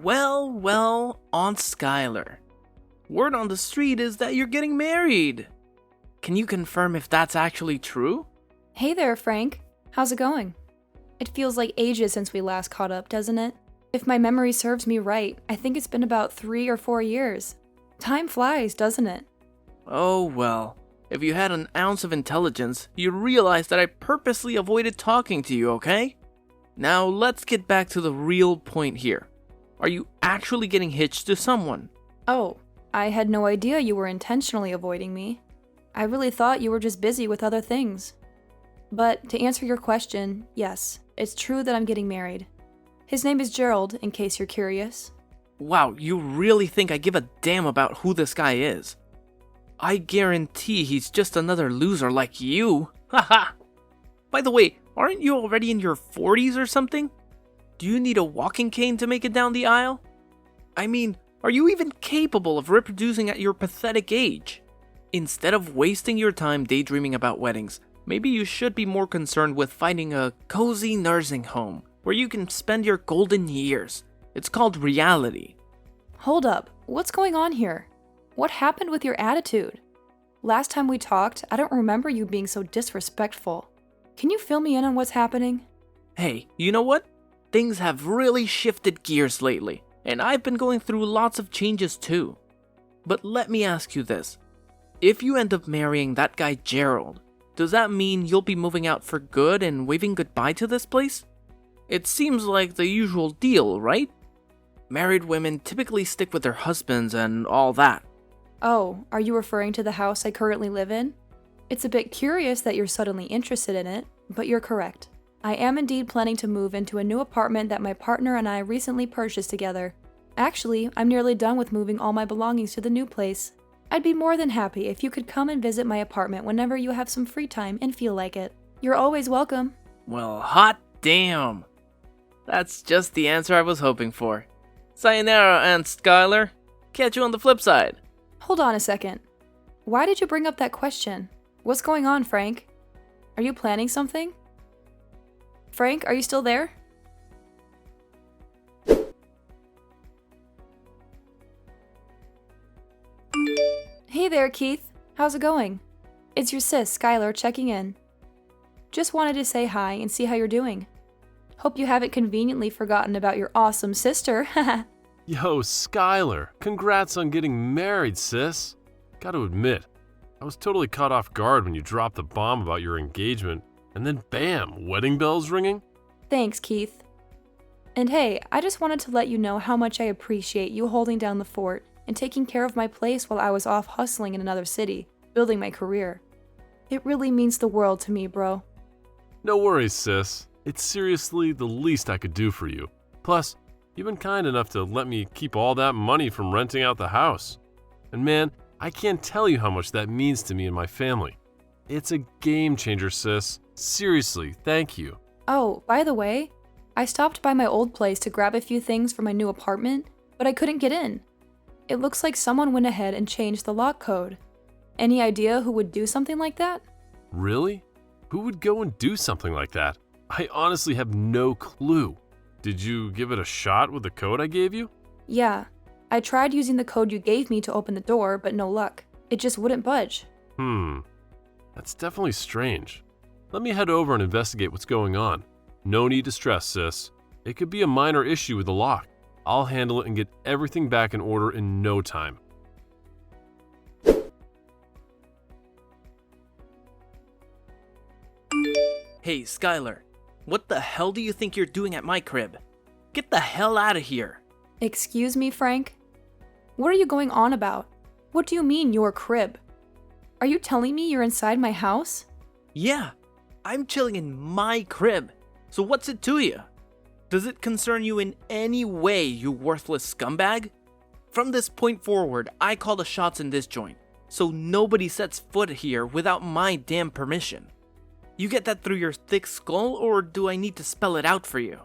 Well, Aunt Skylar. Word on the street is that you're getting married. Can you confirm if that's actually true? Hey there, Frank. How's it going? It feels like ages since we last caught up, doesn't it? If my memory serves me right, I think it's been about 3 or 4 years. Time flies, doesn't it? Oh well, if you had an ounce of intelligence, you'd realize that I purposely avoided talking to you, okay? Now let's get back to the real point here. Are you actually getting hitched to someone? Oh, I had no idea you were intentionally avoiding me. I really thought you were just busy with other things. But to answer your question, yes, it's true that I'm getting married. His name is Gerald, in case you're curious. Wow, you really think I give a damn about who this guy is? I guarantee he's just another loser like you. Haha. By the way, aren't you already in your 40s or something? Do you need a walking cane to make it down the aisle? I mean, are you even capable of reproducing at your pathetic age? Instead of wasting your time daydreaming about weddings, maybe you should be more concerned with finding a cozy nursing home where you can spend your golden years. It's called reality. Hold up, what's going on here? What happened with your attitude? Last time we talked, I don't remember you being so disrespectful. Can you fill me in on what's happening? Hey, you know what? Things have really shifted gears lately, and I've been going through lots of changes too. But let me ask you this. If you end up marrying that guy Gerald, does that mean you'll be moving out for good and waving goodbye to this place? It seems like the usual deal, right? Married women typically stick with their husbands and all that. Oh, are you referring to the house I currently live in? It's a bit curious that you're suddenly interested in it, but you're correct. I am indeed planning to move into a new apartment that my partner and I recently purchased together. Actually, I'm nearly done with moving all my belongings to the new place. I'd be more than happy if you could come and visit my apartment whenever you have some free time and feel like it. You're always welcome. Well, hot damn. That's just the answer I was hoping for. Sayonara, Aunt Skylar. Catch you on the flip side. Hold on a second. Why did you bring up that question? What's going on, Frank? Are you planning something? Frank, are you still there? Hey there, Keith. How's it going? It's your sis, Skylar, checking in. Just wanted to say hi and see how you're doing. Hope you haven't conveniently forgotten about your awesome sister. Yo, Skylar, congrats on getting married, sis. Gotta admit, I was totally caught off guard when you dropped the bomb about your engagement, and then bam, wedding bells ringing? Thanks, Keith. And hey, I just wanted to let you know how much I appreciate you holding down the fort and taking care of my place while I was off hustling in another city, building my career. It really means the world to me, bro. No worries, sis. It's seriously the least I could do for you. Plus, you've been kind enough to let me keep all that money from renting out the house. And man, I can't tell you how much that means to me and my family. It's a game changer, sis. Seriously, thank you. Oh, by the way, I stopped by my old place to grab a few things for my new apartment, but I couldn't get in. It looks like someone went ahead and changed the lock code. Any idea who would do something like that? Really? Who would go and do something like that? I honestly have no clue. Did you give it a shot with the code I gave you? Yeah, I tried using the code you gave me to open the door, but no luck. It just wouldn't budge. That's definitely strange. Let me head over and investigate what's going on. No need to stress, sis. It could be a minor issue with the lock. I'll handle it and get everything back in order in no time. Hey, Skylar. What the hell do you think you're doing at my crib? Get the hell out of here. Excuse me, Frank? What are you going on about? What do you mean, your crib? Are you telling me you're inside my house? Yeah, I'm chilling in my crib. So what's it to you? Does it concern you in any way, you worthless scumbag? From this point forward, I call the shots in this joint, so nobody sets foot here without my damn permission. You get that through your thick skull, or do I need to spell it out for you?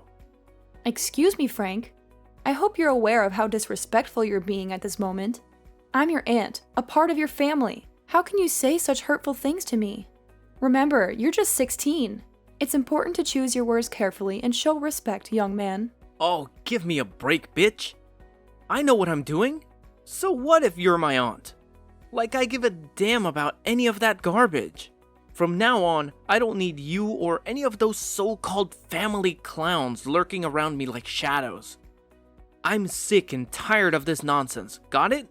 Excuse me, Frank. I hope you're aware of how disrespectful you're being at this moment. I'm your aunt, a part of your family. How can you say such hurtful things to me? Remember, you're just 16. It's important to choose your words carefully and show respect, young man. Oh, give me a break, bitch. I know what I'm doing. So what if you're my aunt? Like I give a damn about any of that garbage. From now on, I don't need you or any of those so-called family clowns lurking around me like shadows. I'm sick and tired of this nonsense, got it?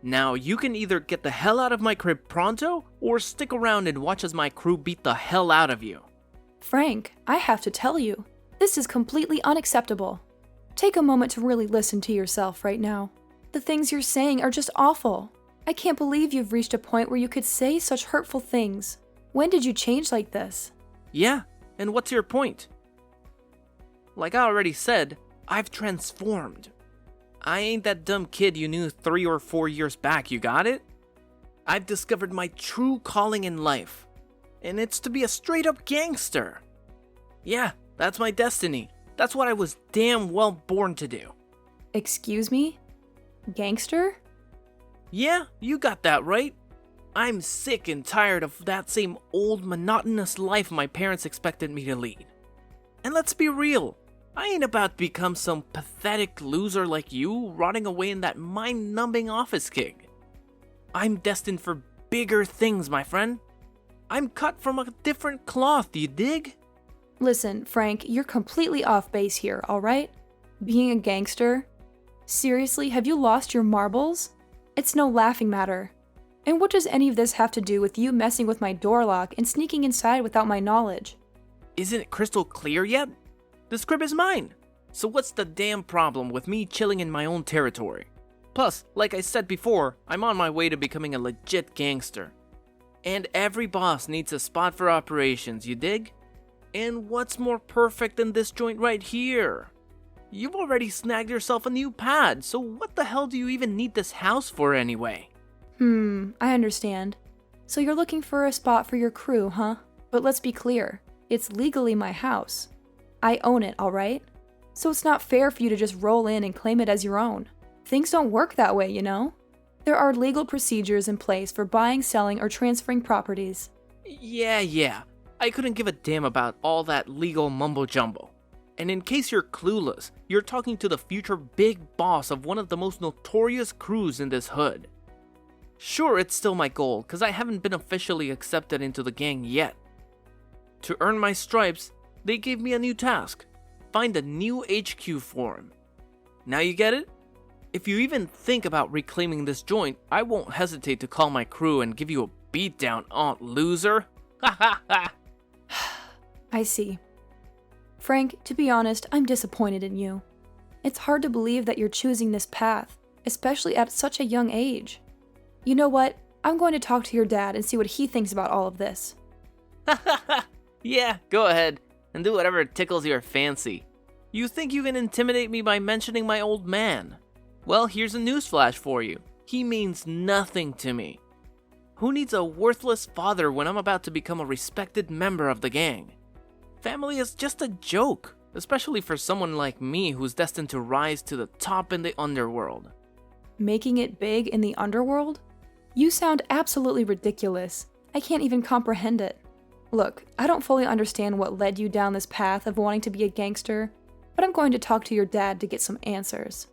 Now you can either get the hell out of my crib pronto, or stick around and watch as my crew beat the hell out of you. Frank, I have to tell you, this is completely unacceptable. Take a moment to really listen to yourself right now. The things you're saying are just awful. I can't believe you've reached a point where you could say such hurtful things. When did you change like this? Yeah, and what's your point? Like I already said, I've transformed. I ain't that dumb kid you knew 3 or 4 years back, you got it? I've discovered my true calling in life, and it's to be a straight up gangster. Yeah, that's my destiny. That's what I was damn well born to do. Excuse me? Gangster? Yeah, you got that right. I'm sick and tired of that same old monotonous life my parents expected me to lead. And let's be real, I ain't about to become some pathetic loser like you rotting away in that mind-numbing office gig. I'm destined for bigger things, my friend. I'm cut from a different cloth, you dig? Listen, Frank, you're completely off base here, alright? Being a gangster? Seriously, have you lost your marbles? It's no laughing matter. And what does any of this have to do with you messing with my door lock and sneaking inside without my knowledge? Isn't it crystal clear yet? This crib is mine. So what's the damn problem with me chilling in my own territory? Plus, like I said before, I'm on my way to becoming a legit gangster. And every boss needs a spot for operations, you dig? And what's more perfect than this joint right here? You've already snagged yourself a new pad, so what the hell do you even need this house for anyway? I understand. So you're looking for a spot for your crew, huh? But let's be clear, it's legally my house. I own it, alright? So it's not fair for you to just roll in and claim it as your own. Things don't work that way, you know? There are legal procedures in place for buying, selling, or transferring properties. Yeah. I couldn't give a damn about all that legal mumbo-jumbo. And in case you're clueless, you're talking to the future big boss of one of the most notorious crews in this hood. Sure, it's still my goal, cause I haven't been officially accepted into the gang yet. To earn my stripes, they gave me a new task. Find a new HQ for him. Now you get it? If you even think about reclaiming this joint, I won't hesitate to call my crew and give you a beatdown, aunt loser. Ha ha ha! I see. Frank, to be honest, I'm disappointed in you. It's hard to believe that you're choosing this path, especially at such a young age. You know what? I'm going to talk to your dad and see what he thinks about all of this. Yeah, go ahead, and do whatever tickles your fancy. You think you can intimidate me by mentioning my old man? Well, here's a newsflash for you. He means nothing to me. Who needs a worthless father when I'm about to become a respected member of the gang? Family is just a joke, especially for someone like me who's destined to rise to the top in the underworld. Making it big in the underworld? You sound absolutely ridiculous. I can't even comprehend it. Look, I don't fully understand what led you down this path of wanting to be a gangster, but I'm going to talk to your dad to get some answers.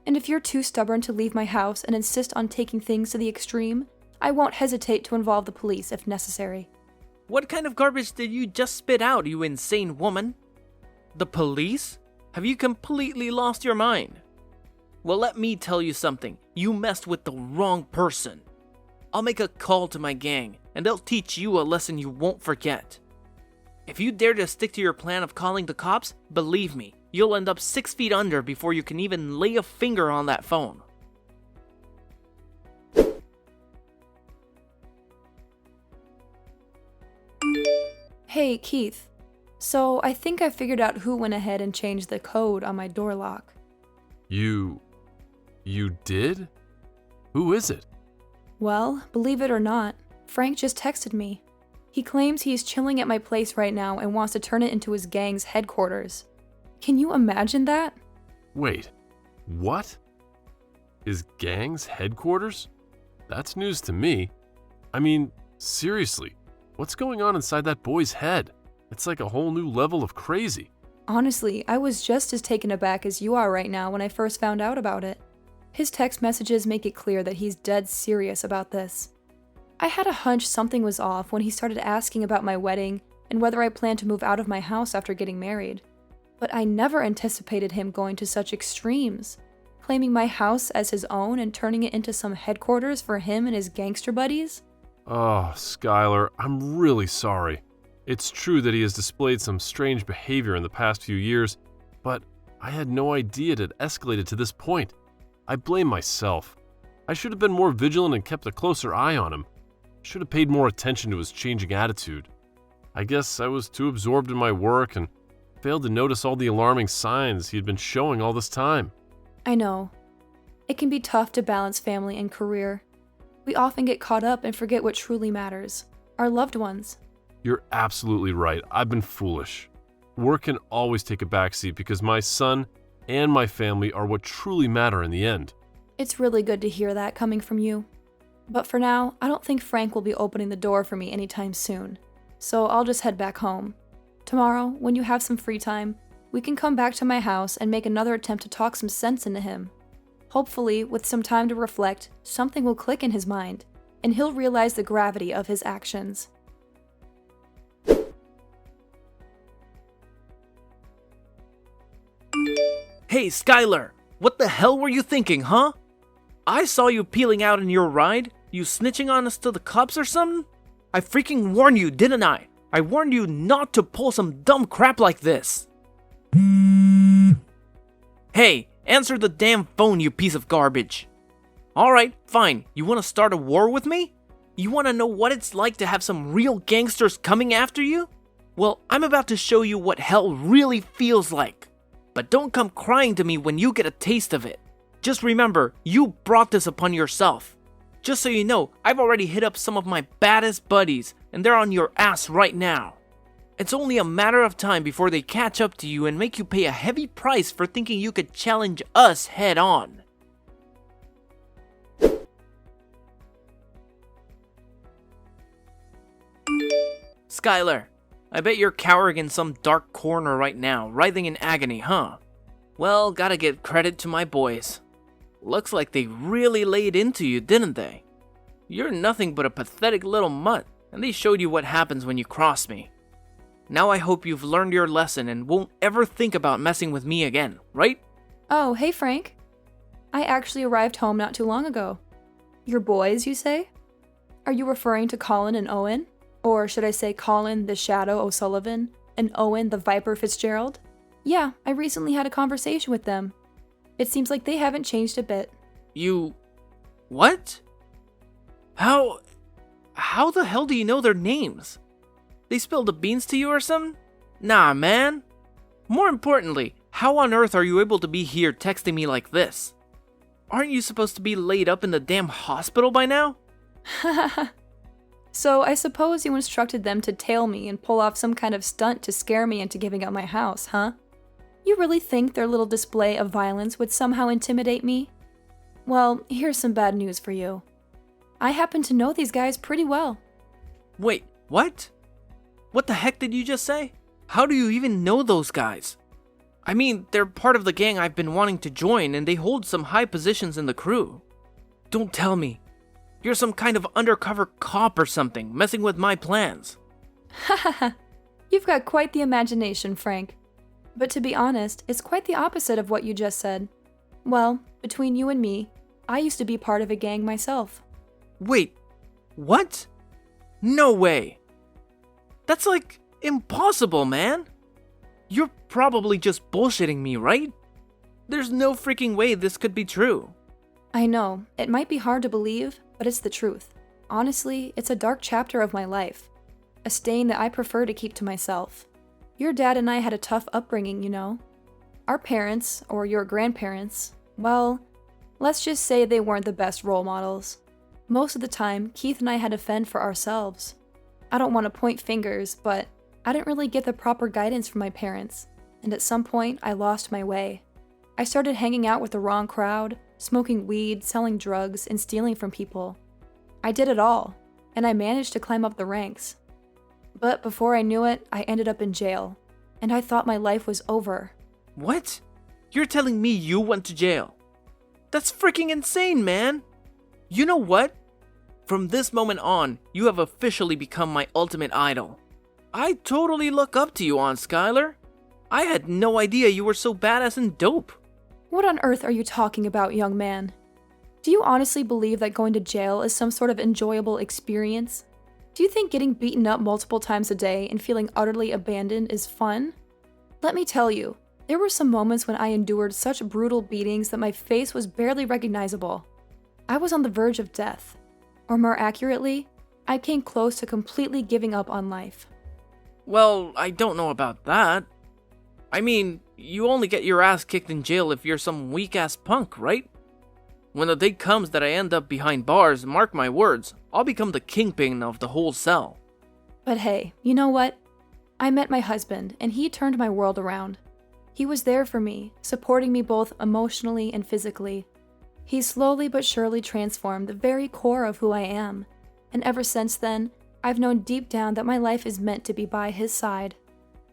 And if you're too stubborn to leave my house and insist on taking things to the extreme, I won't hesitate to involve the police if necessary. What kind of garbage did you just spit out, you insane woman? The police? Have you completely lost your mind? Well, let me tell you something. You messed with the wrong person. I'll make a call to my gang, and they'll teach you a lesson you won't forget. If you dare to stick to your plan of calling the cops, believe me, you'll end up 6 feet under before you can even lay a finger on that phone. Hey, Keith. So I think I figured out who went ahead and changed the code on my door lock. You did? Who is it? Well, believe it or not, Frank just texted me. He claims he's chilling at my place right now and wants to turn it into his gang's headquarters. Can you imagine that? Wait, what? His gang's headquarters? That's news to me. I mean, seriously, what's going on inside that boy's head? It's like a whole new level of crazy. Honestly, I was just as taken aback as you are right now when I first found out about it. His text messages make it clear that he's dead serious about this. I had a hunch something was off when he started asking about my wedding and whether I planned to move out of my house after getting married. But I never anticipated him going to such extremes, claiming my house as his own and turning it into some headquarters for him and his gangster buddies. Oh, Skylar, I'm really sorry. It's true that he has displayed some strange behavior in the past few years, but I had no idea it had escalated to this point. I blame myself. I should have been more vigilant and kept a closer eye on him. Should have paid more attention to his changing attitude. I guess I was too absorbed in my work and failed to notice all the alarming signs he had been showing all this time. I know. It can be tough to balance family and career. We often get caught up and forget what truly matters, our loved ones. You're absolutely right. I've been foolish. Work can always take a backseat because my son and my family are what truly matter in the end. It's really good to hear that coming from you. But for now, I don't think Frank will be opening the door for me anytime soon. So I'll just head back home. Tomorrow, when you have some free time, we can come back to my house and make another attempt to talk some sense into him. Hopefully, with some time to reflect, something will click in his mind, and he'll realize the gravity of his actions. Hey, Skylar! What the hell were you thinking, huh? I saw you peeling out in your ride. You snitching on us to the cops or something? I freaking warned you, didn't I? I warned you not to pull some dumb crap like this. Hey, answer the damn phone, you piece of garbage. Alright, fine. You want to start a war with me? You want to know what it's like to have some real gangsters coming after you? Well, I'm about to show you what hell really feels like. But don't come crying to me when you get a taste of it. Just remember, you brought this upon yourself. Just so you know, I've already hit up some of my baddest buddies, and they're on your ass right now. It's only a matter of time before they catch up to you and make you pay a heavy price for thinking you could challenge us head on. Skylar, I bet you're cowering in some dark corner right now, writhing in agony, huh? Well, gotta give credit to my boys. Looks like they really laid into you, didn't they? You're nothing but a pathetic little mutt, and they showed you what happens when you cross me. Now I hope you've learned your lesson and won't ever think about messing with me again, right? Oh, hey Frank. I actually arrived home not too long ago. Your boys, you say? Are you referring to Colin and Owen? Or should I say Colin the Shadow O'Sullivan and Owen the Viper Fitzgerald? Yeah, I recently had a conversation with them. It seems like they haven't changed a bit. You... what? How the hell do you know their names? They spilled the beans to you or something? Nah, man. More importantly, how on earth are you able to be here texting me like this? Aren't you supposed to be laid up in the damn hospital by now? So I suppose you instructed them to tail me and pull off some kind of stunt to scare me into giving up my house, huh? You really think their little display of violence would somehow intimidate me? Well, here's some bad news for you. I happen to know these guys pretty well. Wait, what? What the heck did you just say? How do you even know those guys? I mean, they're part of the gang I've been wanting to join and they hold some high positions in the crew. Don't tell me. You're some kind of undercover cop or something, messing with my plans. Hahaha. You've got quite the imagination, Frank. But to be honest, it's quite the opposite of what you just said. Well, between you and me, I used to be part of a gang myself. Wait, what? No way. That's like impossible, man. You're probably just bullshitting me, right? There's no freaking way this could be true. I know, it might be hard to believe, but it's the truth. Honestly, it's a dark chapter of my life. A stain that I prefer to keep to myself. Your dad and I had a tough upbringing, you know. Our parents, or your grandparents, well, let's just say they weren't the best role models. Most of the time, Keith and I had to fend for ourselves. I don't want to point fingers, but I didn't really get the proper guidance from my parents, and at some point, I lost my way. I started hanging out with the wrong crowd, smoking weed, selling drugs, and stealing from people. I did it all, and I managed to climb up the ranks. But before I knew it, I ended up in jail, and I thought my life was over. What? You're telling me you went to jail? That's freaking insane, man! You know what? From this moment on, you have officially become my ultimate idol. I totally look up to you, Aunt Skylar. I had no idea you were so badass and dope. What on earth are you talking about, young man? Do you honestly believe that going to jail is some sort of enjoyable experience? Do you think getting beaten up multiple times a day and feeling utterly abandoned is fun? Let me tell you, there were some moments when I endured such brutal beatings that my face was barely recognizable. I was on the verge of death. Or more accurately, I came close to completely giving up on life. Well, I don't know about that. I mean, you only get your ass kicked in jail if you're some weak-ass punk, right? When the day comes that I end up behind bars, mark my words, I'll become the kingpin of the whole cell. But hey, you know what? I met my husband, and he turned my world around. He was there for me, supporting me both emotionally and physically. He slowly but surely transformed the very core of who I am, and ever since then, I've known deep down that my life is meant to be by his side.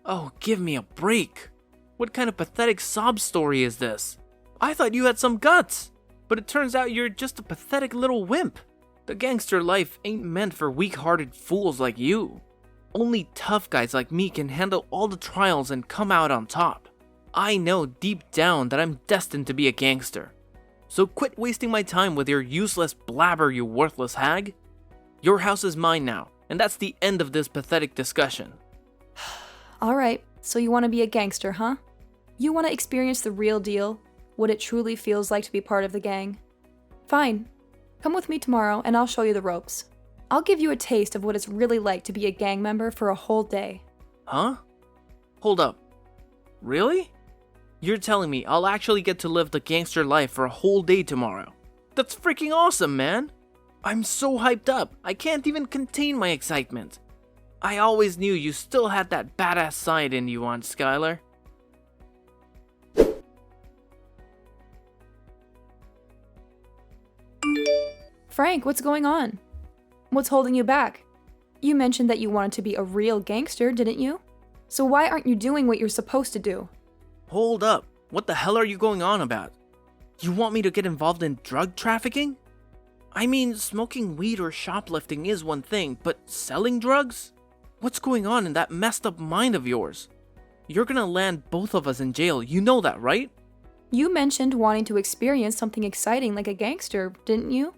Oh, give me a break. What kind of pathetic sob story is this? I thought you had some guts, but it turns out you're just a pathetic little wimp. The gangster life ain't meant for weak-hearted fools like you. Only tough guys like me can handle all the trials and come out on top. I know deep down that I'm destined to be a gangster. So quit wasting my time with your useless blabber, you worthless hag. Your house is mine now, and that's the end of this pathetic discussion. Alright, so you want to be a gangster, huh? You want to experience the real deal, what it truly feels like to be part of the gang? Fine. Come with me tomorrow and I'll show you the ropes. I'll give you a taste of what it's really like to be a gang member for a whole day. Huh? Hold up. Really? You're telling me I'll actually get to live the gangster life for a whole day tomorrow? That's freaking awesome, man! I'm so hyped up, I can't even contain my excitement. I always knew you still had that badass side in you, Aunt Skylar. Frank, what's going on? What's holding you back? You mentioned that you wanted to be a real gangster, didn't you? So why aren't you doing what you're supposed to do? Hold up, what the hell are you going on about? You want me to get involved in drug trafficking? I mean, smoking weed or shoplifting is one thing, but selling drugs? What's going on in that messed up mind of yours? You're gonna land both of us in jail, you know that, right? You mentioned wanting to experience something exciting like a gangster, didn't you?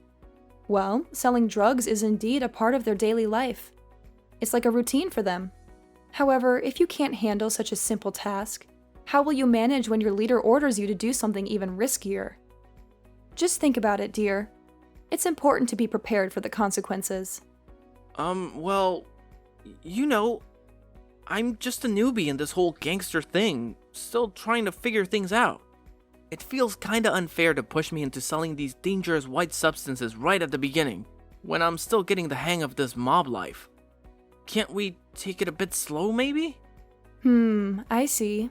Well, selling drugs is indeed a part of their daily life. It's like a routine for them. However, if you can't handle such a simple task, how will you manage when your leader orders you to do something even riskier? Just think about it, dear. It's important to be prepared for the consequences. Well, you know, I'm just a newbie in this whole gangster thing, still trying to figure things out. It feels kinda unfair to push me into selling these dangerous white substances right at the beginning, when I'm still getting the hang of this mob life. Can't we take it a bit slow, maybe? I see.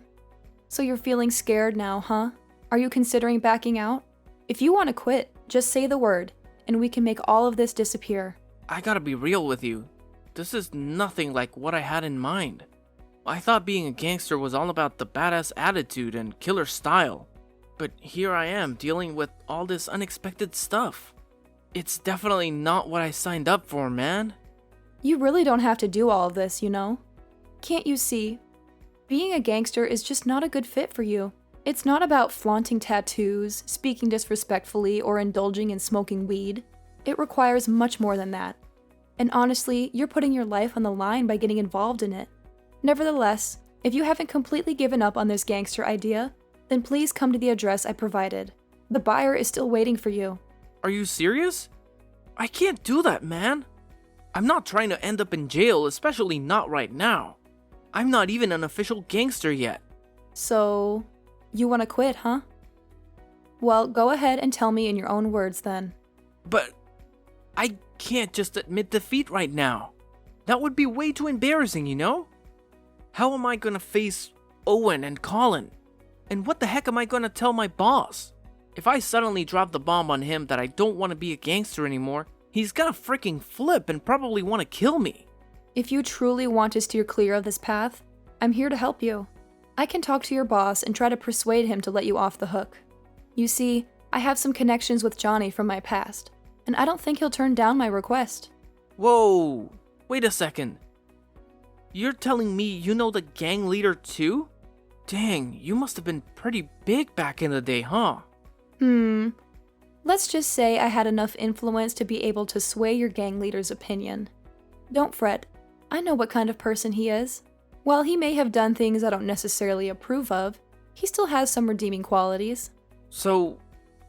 So you're feeling scared now, huh? Are you considering backing out? If you want to quit, just say the word, and we can make all of this disappear. I gotta be real with you. This is nothing like what I had in mind. I thought being a gangster was all about the badass attitude and killer style. But here I am dealing with all this unexpected stuff. It's definitely not what I signed up for, man. You really don't have to do all of this, you know? Can't you see? Being a gangster is just not a good fit for you. It's not about flaunting tattoos, speaking disrespectfully, or indulging in smoking weed. It requires much more than that. And honestly, you're putting your life on the line by getting involved in it. Nevertheless, if you haven't completely given up on this gangster idea, then please come to the address I provided. The buyer is still waiting for you. Are you serious? I can't do that, man. I'm not trying to end up in jail, especially not right now. I'm not even an official gangster yet. So, you want to quit, huh? Well, go ahead and tell me in your own words then. But I can't just admit defeat right now. That would be way too embarrassing, you know? How am I gonna face Owen and Colin? And what the heck am I gonna tell my boss? If I suddenly drop the bomb on him that I don't want to be a gangster anymore, he's gonna freaking flip and probably want to kill me. If you truly want to steer clear of this path, I'm here to help you. I can talk to your boss and try to persuade him to let you off the hook. You see, I have some connections with Johnny from my past, and I don't think he'll turn down my request. Whoa, wait a second. You're telling me you know the gang leader too? Dang, you must have been pretty big back in the day, huh? Let's just say I had enough influence to be able to sway your gang leader's opinion. Don't fret, I know what kind of person he is. While he may have done things I don't necessarily approve of, he still has some redeeming qualities. So,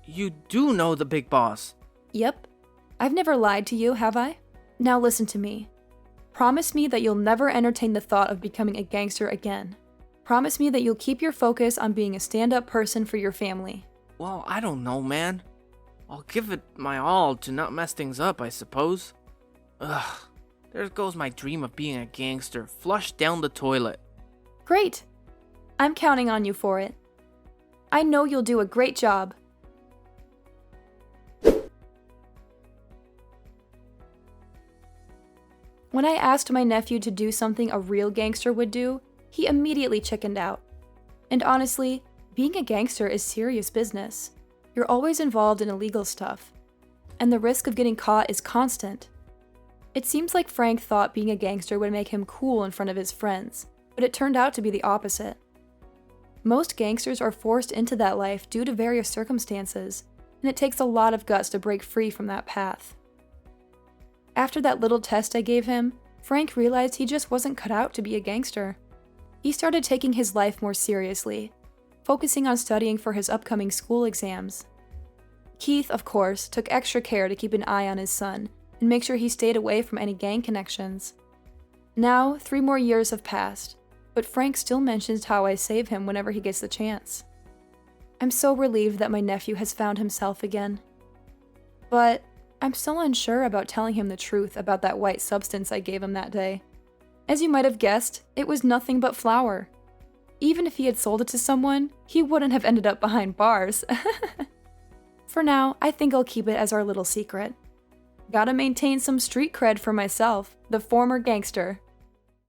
you do know the big boss? Yep. I've never lied to you, have I? Now listen to me. Promise me that you'll never entertain the thought of becoming a gangster again. Promise me that you'll keep your focus on being a stand-up person for your family. Well, I don't know, man. I'll give it my all to not mess things up, I suppose. Ugh, there goes my dream of being a gangster, flushed down the toilet. Great! I'm counting on you for it. I know you'll do a great job. When I asked my nephew to do something a real gangster would do, he immediately chickened out. And honestly, being a gangster is serious business. You're always involved in illegal stuff, and the risk of getting caught is constant. It seems like Frank thought being a gangster would make him cool in front of his friends, but it turned out to be the opposite. Most gangsters are forced into that life due to various circumstances, and it takes a lot of guts to break free from that path. After that little test I gave him, Frank realized he just wasn't cut out to be a gangster. He started taking his life more seriously, focusing on studying for his upcoming school exams. Keith, of course, took extra care to keep an eye on his son and make sure he stayed away from any gang connections. Now, 3 more years have passed, but Frank still mentions how I save him whenever he gets the chance. I'm so relieved that my nephew has found himself again. But I'm still unsure about telling him the truth about that white substance I gave him that day. As you might have guessed, it was nothing but flour. Even if he had sold it to someone, he wouldn't have ended up behind bars. For now, I think I'll keep it as our little secret. Gotta maintain some street cred for myself, the former gangster.